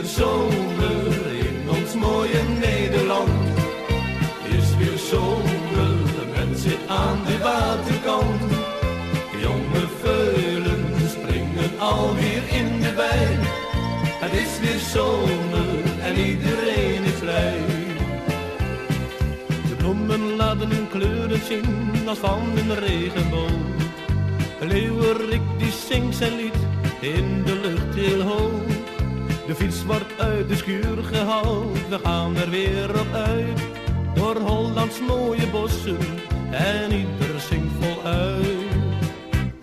zomer in ons mooie Nederland. Is weer zomer, men zit aan de waterkant. Jonge veulen springen alweer in de wei. Het is weer zomer en iedereen is blij. De bloemen laten hun kleuren zien als van een regenboog. Een leeuwerik die zingt zijn lied in de lucht heel hoog. De fiets wordt uit de schuur gehaald, we gaan er weer op uit. Door Hollands mooie bossen en ieder zingt voluit.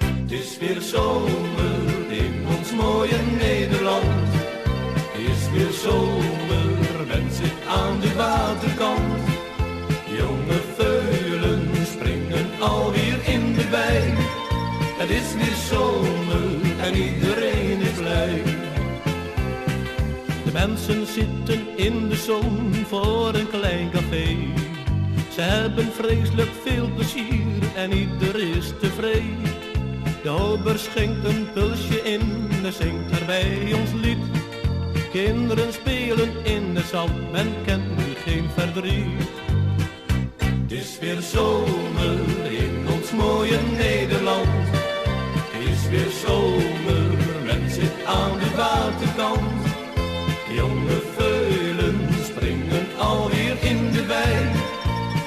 Het is weer zomer in ons mooie Nederland. Het is weer zomer, men zit aan de waterkant. Jonge veulen springen alweer in de wei. Het is weer zomer en iedereen is blij. De mensen zitten in de zon voor een klein café. Ze hebben vreselijk veel plezier en ieder is tevreden. De ober schenkt een pulsje in en zingt daarbij ons lied. Kinderen spelen in het zand, men kent nu geen verdriet. Het is weer zomer in ons mooie Nederland. Het is weer zomer, men zit aan de waterkant. Jonge veulen springen alweer in de wei.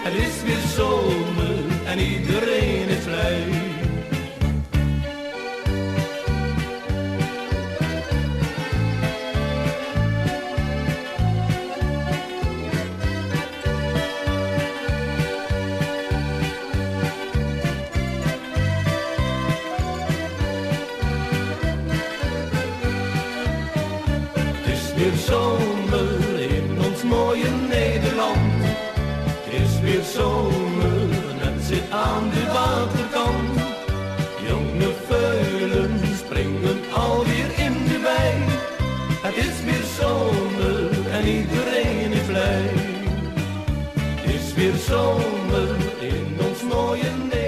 Het is weer zomer en iedereen is blij. Weer zomer in ons mooie Nederland. Het is weer zomer, men zit aan de waterkant. Jonge veulen springen alweer in de wei. Het is weer zomer en iedereen is blij. Het is weer zomer in ons mooie Nederland.